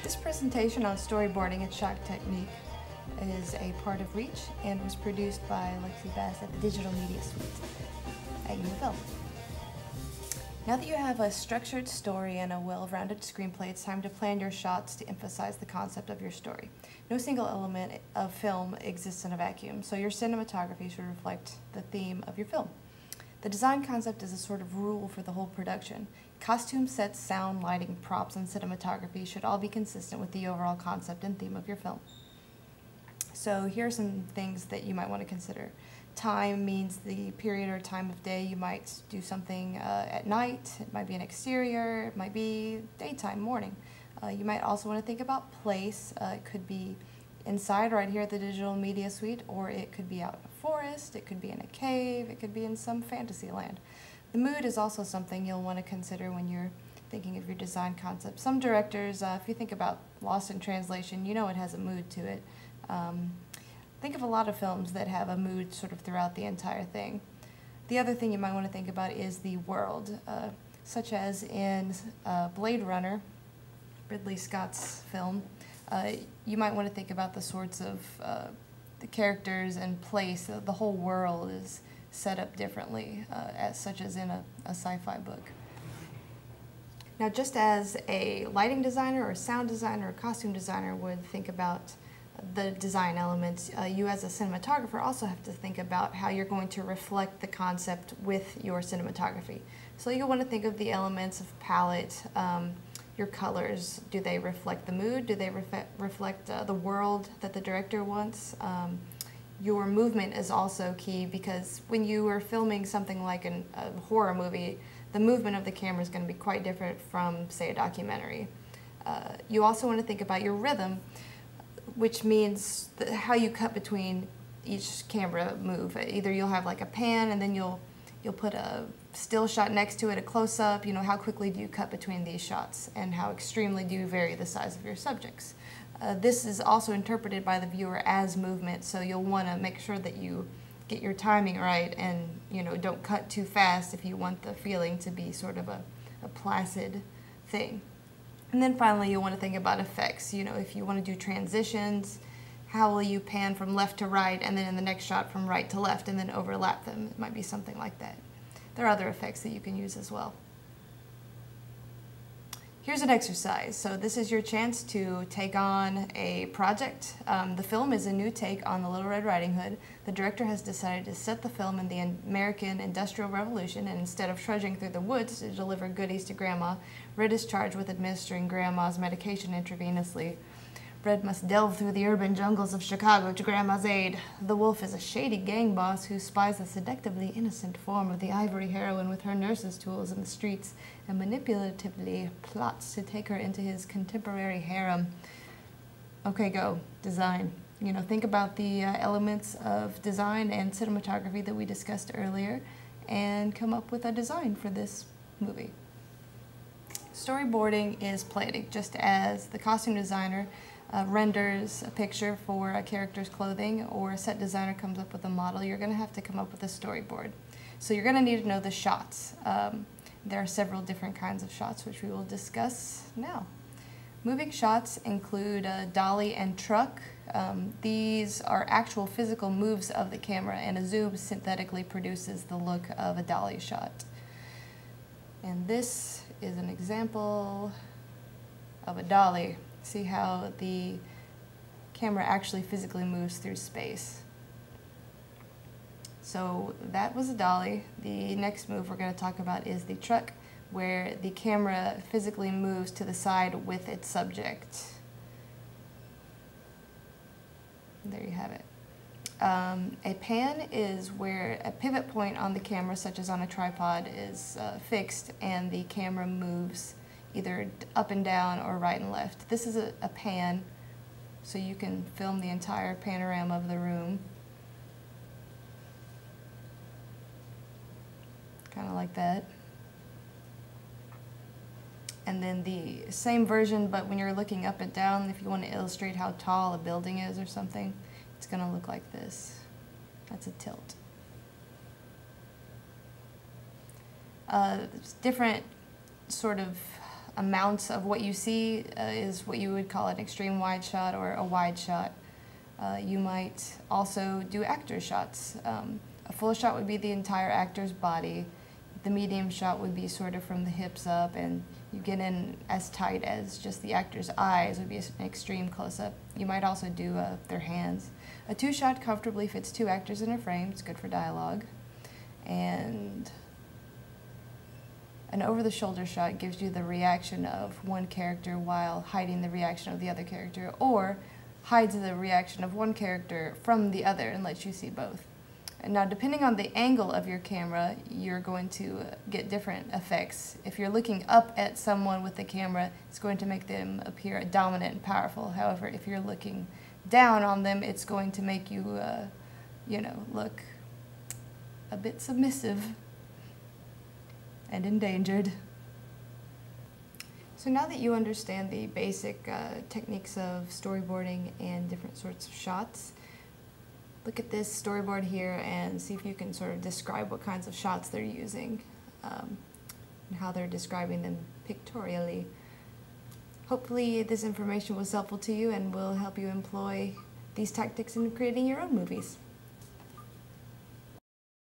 This presentation on storyboarding and shot technique is a part of Reach and was produced by Lexi Bass at the Digital Media Suite at UofL. Now that you have a structured story and a well-rounded screenplay, it's time to plan your shots to emphasize the concept of your story. No single element of film exists in a vacuum, so your cinematography should reflect the theme of your film. The design concept is a sort of rule for the whole production. Costume, sets, sound, lighting, props, and cinematography should all be consistent with the overall concept and theme of your film. So here are some things that you might want to consider. Time means the period or time of day. You might do something at night. It might be an exterior. It might be daytime, morning. You might also want to think about place. It could be inside right here at the Digital Media Suite, or it could be out in a forest, it could be in a cave, it could be in some fantasy land. The mood is also something you'll want to consider when you're thinking of your design concept. Some directors, if you think about Lost in Translation, you know it has a mood to it. Think of a lot of films that have a mood sort of throughout the entire thing. The other thing you might want to think about is the world, such as in Blade Runner, Ridley Scott's film. You might want to think about the sorts of the characters and place. The whole world is set up differently, such as in a sci-fi book. Now, just as a lighting designer or sound designer or costume designer would think about the design elements, you as a cinematographer also have to think about how you're going to reflect the concept with your cinematography. So you'll want to think of the elements of palette, your colors. Do they reflect the mood? Do they reflect the world that the director wants? Your movement is also key, because when you are filming something like a horror movie, the movement of the camera is going to be quite different from, say, a documentary. You also want to think about your rhythm, which means how you cut between each camera move. Either you'll have like a pan and then you'll put a still shot next to it, a close-up. You know, how quickly do you cut between these shots, and how extremely do you vary the size of your subjects? This is also interpreted by the viewer as movement, so you'll want to make sure that you get your timing right and, you know, don't cut too fast if you want the feeling to be sort of a placid thing. And then finally, you'll want to think about effects. You know, if you want to do transitions, how will you pan from left to right, and then in the next shot from right to left, and then overlap them? It might be something like that. There are other effects that you can use as well. Here's an exercise. So this is your chance to take on a project. The film is a new take on the Little Red Riding Hood. The director has decided to set the film in the American Industrial Revolution, and instead of trudging through the woods to deliver goodies to Grandma, Red is charged with administering Grandma's medication intravenously. Red must delve through the urban jungles of Chicago to Grandma's aid. The wolf is a shady gang boss who spies the seductively innocent form of the ivory heroine with her nurse's tools in the streets and manipulatively plots to take her into his contemporary harem. Okay, go. Design. You know, think about the elements of design and cinematography that we discussed earlier and come up with a design for this movie. Storyboarding is planning, just as the costume designer renders a picture for a character's clothing, or a set designer comes up with a model. You're going to have to come up with a storyboard. So you're going to need to know the shots. There are several different kinds of shots, which we will discuss now. Moving shots include dolly and truck. These are actual physical moves of the camera, and a zoom synthetically produces the look of a dolly shot. And this is an example of a dolly. See how the camera actually physically moves through space. So that was a dolly. The next move we're going to talk about is the truck, where the camera physically moves to the side with its subject. There you have it. A pan is where a pivot point on the camera, such as on a tripod, is fixed, and the camera moves either up and down or right and left. This is a pan, so you can film the entire panorama of the room. Kind of like that. And then the same version, but when you're looking up and down, if you want to illustrate how tall a building is or something, it's going to look like this. That's a tilt. Different sort of amounts of what you see is what you would call an extreme wide shot or a wide shot. You might also do actor shots. A full shot would be the entire actor's body. The medium shot would be sort of from the hips up, and you get in as tight as just the actor's eyes would be an extreme close-up. You might also do their hands. A two-shot comfortably fits two actors in a frame. It's good for dialogue. And an over-the-shoulder shot gives you the reaction of one character while hiding the reaction of the other character, or hides the reaction of one character from the other and lets you see both. And now, depending on the angle of your camera, you're going to get different effects. If you're looking up at someone with the camera, it's going to make them appear dominant and powerful. However, if you're looking down on them, it's going to make you, look a bit submissive and endangered. So now that you understand the basic techniques of storyboarding and different sorts of shots, look at this storyboard here and see if you can sort of describe what kinds of shots they're using and how they're describing them pictorially. Hopefully this information was helpful to you and will help you employ these tactics in creating your own movies.